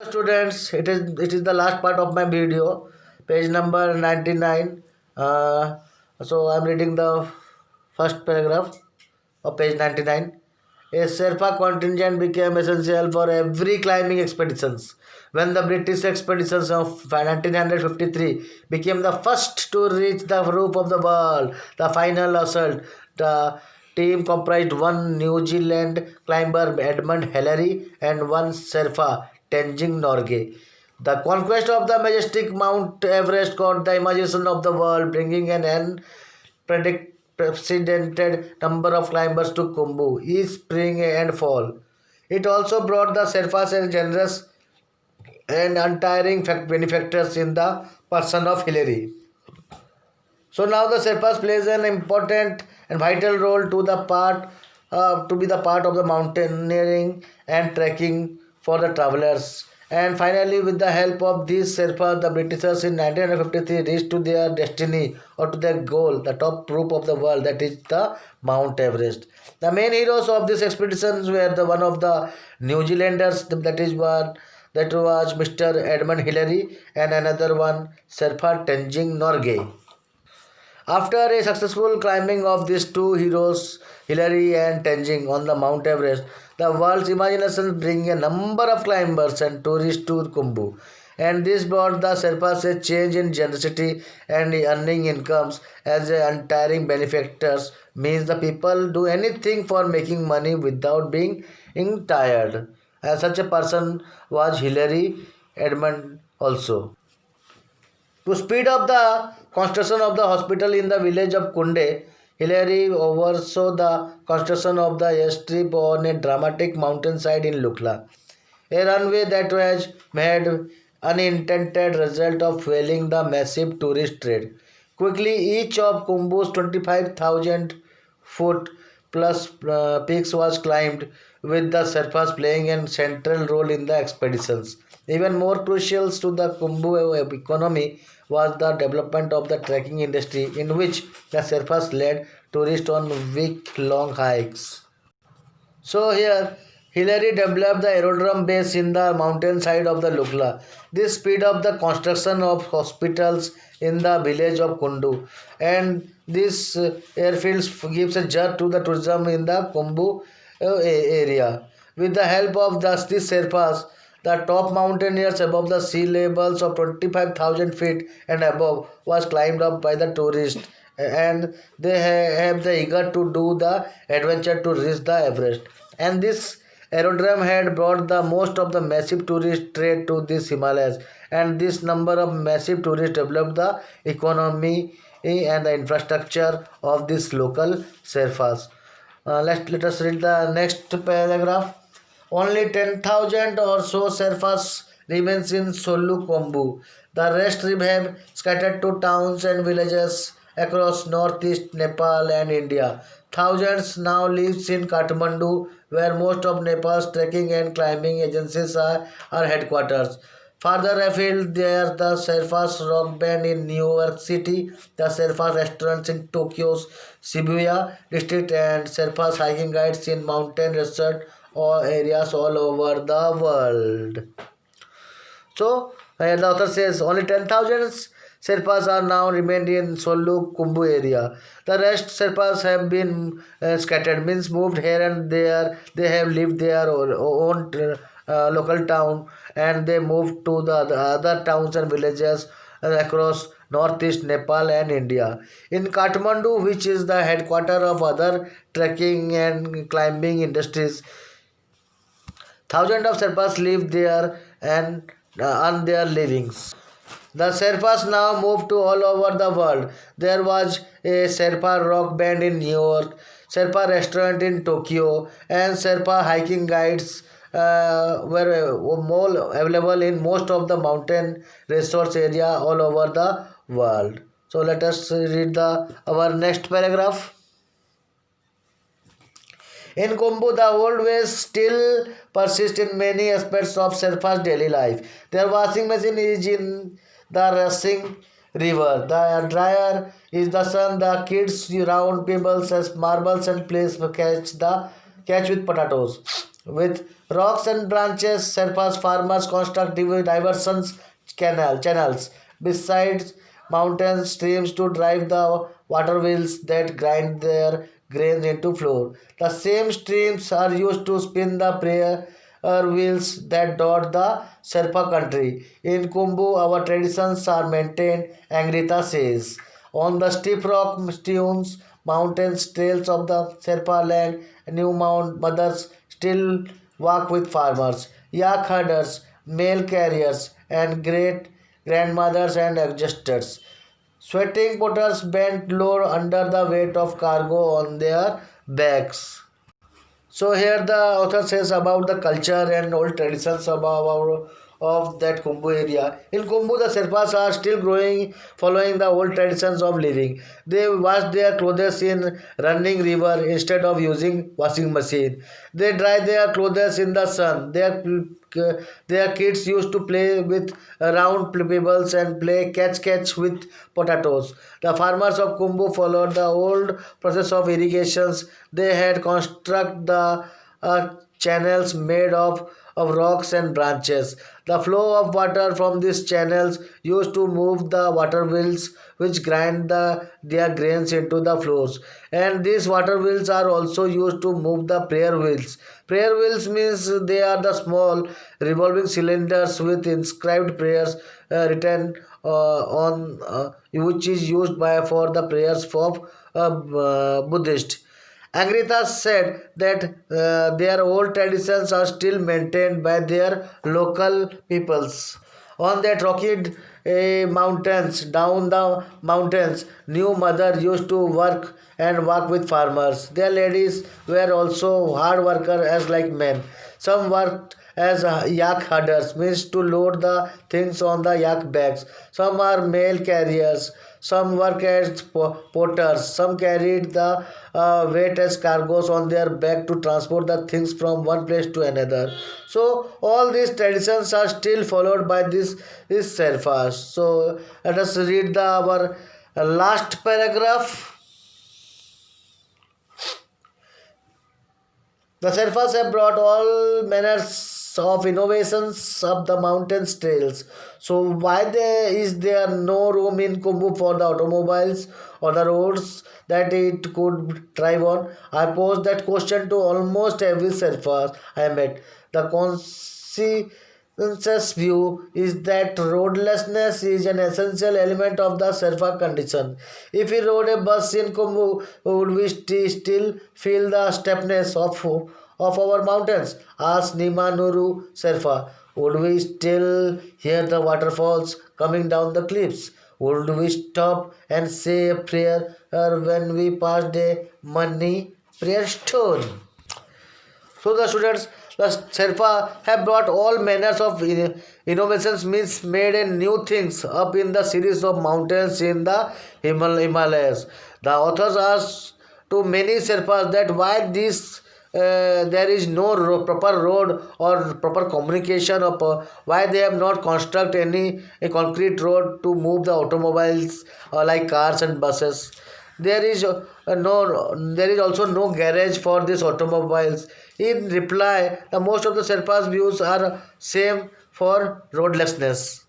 Students, it is the last part of my video, page number 99. So I'm reading the first paragraph of page 99. A Sherpa contingent became essential for every climbing expeditions. When the British expeditions of 1953 became the first to reach the roof of the world, the final assault, the team comprised one New Zealand climber Edmund Hillary and one Sherpa Tenzing Norgay. The conquest of the majestic Mount Everest caught the imagination of the world, bringing an end unprecedented number of climbers to Khumbu each spring and fall. It also brought the Sherpas and generous and untiring benefactors in the person of Hillary. So now the Sherpas plays an important and vital role to be the part of the mountaineering and trekking for the travelers. And finally, with the help of these Sherpas, the Britishers in 1953 reached to their destiny or to their goal, the top roof of the world, that is the Mount Everest. The main heroes of this expedition were the one of the New Zealanders, that was Mr. Edmund Hillary, and another one Sherpa Tenzing Norgay. After a successful climbing of these two heroes, Hillary and Tenzing, on the Mount Everest, the world's imagination bring a number of climbers and tourists to Khumbu. And this brought the Sherpas a change in generosity and earning incomes as untiring benefactors means the people do anything for making money without being tired. And such a person was Hillary Edmund also. To speed up the construction of the hospital in the village of Kunde, Hillary oversaw the construction of the airstrip on a dramatic mountainside in Lukla, a runway that was made unintended result of fueling the massive tourist trade. Quickly, each of Kumbu's 25,000 foot plus peaks was climbed, with the Sherpas playing a central role in the expeditions. Even more crucial to the Khumbu economy was the development of the trekking industry, in which the Sherpas led tourists on week-long hikes. So here, Hillary developed the aerodrome base in the mountain side of the Lukla. This speed up the construction of hospitals in the village of Kundu, and this airfields gives a jerk to the tourism in the Kumbu area. With the help of these Sherpas, the top mountaineers above the sea levels of 25,000 feet and above was climbed up by the tourists, and they have the eager to do the adventure to reach the Everest. And this aerodrome had brought the most of the massive tourist trade to this Himalayas, and this number of massive tourists developed the economy and the infrastructure of this local Sherpas. Let us read the next paragraph. Only 10,000 or so Sherpas remains in Solu Kombu. The rest have scattered to towns and villages across northeast Nepal and India. Thousands now lives in Kathmandu, where most of Nepal's trekking and climbing agencies are headquarters. Farther afield, there the Sherpas rock band in New York City, the Sherpas restaurants in Tokyo's Shibuya district, and Sherpas hiking guides in mountain resort or areas all over the world. So, the author says only 10,000 Sherpas are now remained in Solu Kumbu area. The rest Sherpas have been scattered, means moved here and there. They have lived their own local town, and they moved to the other towns and villages across northeast Nepal and India. In Kathmandu, which is the headquarter of other trekking and climbing industries, thousands of Sherpas live there and earn their livings. The Sherpas now moved to all over the world. There was a Sherpa rock band in New York, Sherpa restaurant in Tokyo, and Sherpa hiking guides were more available in most of the mountain resorts area all over the world. So let us read our next paragraph. In Khumbu, the old ways still persist in many aspects of Sherpa's daily life. Their washing machine is in the rushing river. The dryer is the sun. The kids round pebbles as marbles and plays catch with potatoes. With rocks and branches, Sherpas farmers construct diversions channels besides mountain streams to drive the water wheels that grind their grains into flour. The same streams are used to spin the prayer wheels that dot the Sherpa country. In Kumbu, our traditions are maintained, Angrita says. On the steep rock dunes, mountains, trails of the Sherpa land, new mount mothers still walk with farmers, yak herders, mail carriers, and great grandmothers and ancestors. Sweating potters bent low under the weight of cargo on their backs. So here the author says about the culture and old traditions of that Kumbu area. In Kumbu, the Sherpas are still growing, following the old traditions of living. They wash their clothes in running river instead of using washing machine. They dry their clothes in the sun. Their kids used to play with round pebbles and play catch with potatoes. The farmers of Kumbu followed the old process of irrigations. They had construct the channels made of rocks and branches. The flow of water from these channels used to move the water wheels which grind their grains into the floors. And these water wheels are also used to move the prayer wheels. Prayer wheels means they are the small revolving cylinders with inscribed prayers written on which is used by for the prayers for Buddhist. Angrita said that their old traditions are still maintained by their local peoples. On that rocky mountains, down the mountains, new mother used to work and walk with farmers. Their ladies were also hard workers as like men. Some worked as yak herders, means to load the things on the yak bags. Some are mail carriers. Some work as porters. Some carried the weight as cargoes on their back to transport the things from one place to another. So all these traditions are still followed by this Sherpas. So let us read our last paragraph. The Sherpas have brought all manners of innovations up the mountains trails. So is there no room in Kumbu for the automobiles or the roads that it could drive on? I posed that question to almost every Sherpa I met. The consensus view is that roadlessness is an essential element of the Sherpa condition. If we rode a bus in Kumbu, would we still feel the steepness of our mountains? Asked Nima Nuru Sherpa. Would we still hear the waterfalls coming down the cliffs? Would we stop and say a prayer when we passed a money prayer stone? So the students, the Sherpa have brought all manners of innovations, means made a new things up in the series of mountains in the Himalayas. The authors asked to many Sherpas that why this there is no proper road or proper communication of why they have not construct any a concrete road to move the automobiles like cars and buses. There is also no garage for these automobiles. In reply, the most of the Sherpas views are same for roadlessness.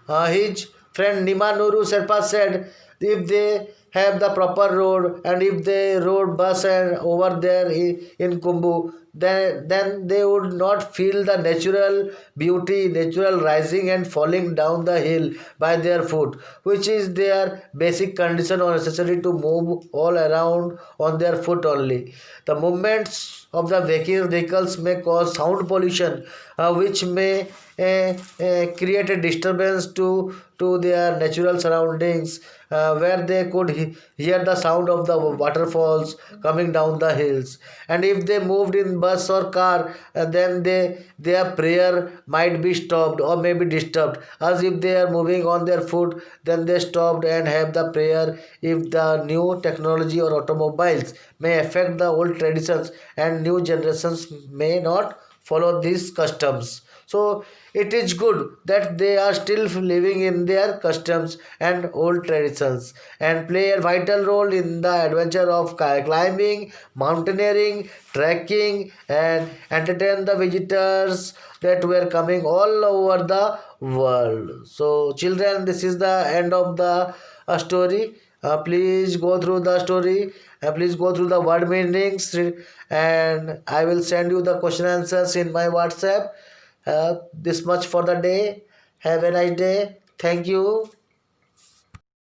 His friend Nima Nuru Sherpa said if they have the proper road and if they rode bus and over there in Kumbu, then they would not feel the natural beauty, natural rising and falling down the hill by their foot, which is their basic condition or necessary to move all around on their foot only. The movements of the vehicles may cause sound pollution, which may create a disturbance to their natural surroundings where they could hear the sound of the waterfalls coming down the hills. And if they moved in bus or car, then their prayer might be stopped or may be disturbed. As if they are moving on their foot, then they stopped and have the prayer. If the new technology or automobiles may affect the old traditions and new generations may not follow these customs. So it is good that they are still living in their customs and old traditions and play a vital role in the adventure of climbing, mountaineering, trekking, and entertain the visitors that were coming all over the world. So children, this is the end of the story. Please go through the story. Please go through the word meanings, and I will send you the question answers in my WhatsApp. This much for the day. Have a nice day. Thank you.